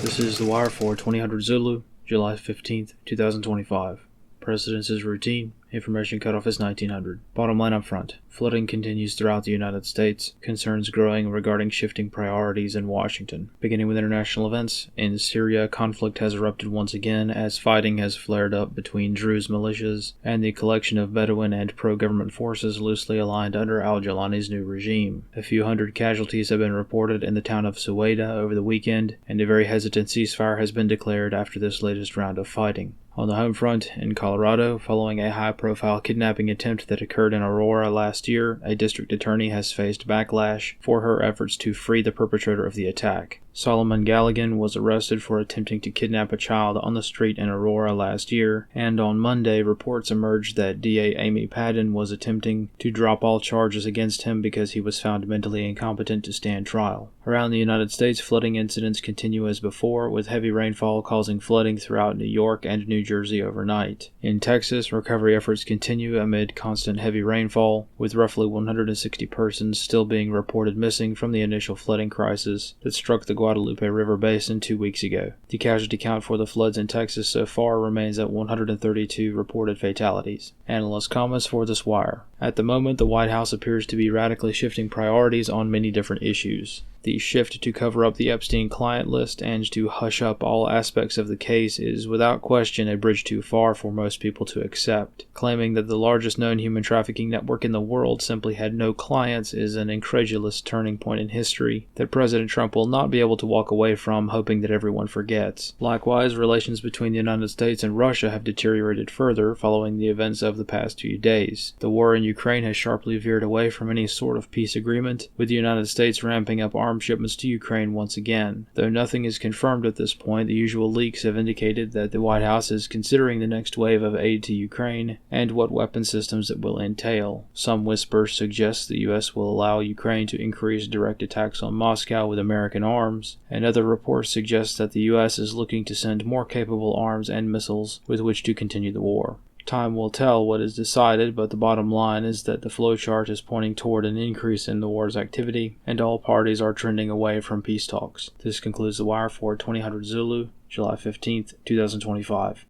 This is The Wire for 2000 Zulu, July 15th, 2025. Precedence is routine. Information cutoff is 1900. Bottom line up front. Flooding continues throughout the United States. Concerns growing regarding shifting priorities in Washington. Beginning with international events, in Syria, conflict has erupted once again as fighting has flared up between Druze militias and the collection of Bedouin and pro-government forces loosely aligned under al-Jilani's new regime. A few hundred casualties have been reported in the town of Suwaida over the weekend, and a very hesitant ceasefire has been declared after this latest round of fighting. On the home front, in Colorado, following a high-profile kidnapping attempt that occurred in Aurora last year, a district attorney has faced backlash for her efforts to free the perpetrator of the attack. Solomon Galligan was arrested for attempting to kidnap a child on the street in Aurora last year, and on Monday reports emerged that DA Amy Padden was attempting to drop all charges against him because he was found mentally incompetent to stand trial. Around the United States, flooding incidents continue as before, with heavy rainfall causing flooding throughout New York and New Jersey overnight. In Texas, recovery efforts continue amid constant heavy rainfall, with roughly 160 persons still being reported missing from the initial flooding crisis that struck the Guadalupe River Basin 2 weeks ago. The casualty count for the floods in Texas so far remains at 132 reported fatalities. Analyst comments for this wire. At the moment, the White House appears to be radically shifting priorities on many different issues. The shift to cover up the Epstein client list and to hush up all aspects of the case is without question a bridge too far for most people to accept. Claiming that the largest known human trafficking network in the world simply had no clients is an incredulous turning point in history that President Trump will not be able to walk away from, hoping that everyone forgets. Likewise, relations between the United States and Russia have deteriorated further following the events of the past few days. The war in Ukraine has sharply veered away from any sort of peace agreement, with the United States ramping up arms shipments to Ukraine once again. Though nothing is confirmed at this point, the usual leaks have indicated that the White House is considering the next wave of aid to Ukraine and what weapon systems it will entail. Some whispers suggest the U.S. will allow Ukraine to increase direct attacks on Moscow with American arms, and other reports suggest that the U.S. is looking to send more capable arms and missiles with which to continue the war. Time will tell what is decided, but the bottom line is that the flowchart is pointing toward an increase in the war's activity, and all parties are trending away from peace talks. This concludes The Wire for 2000 Zulu, July 15th, 2025.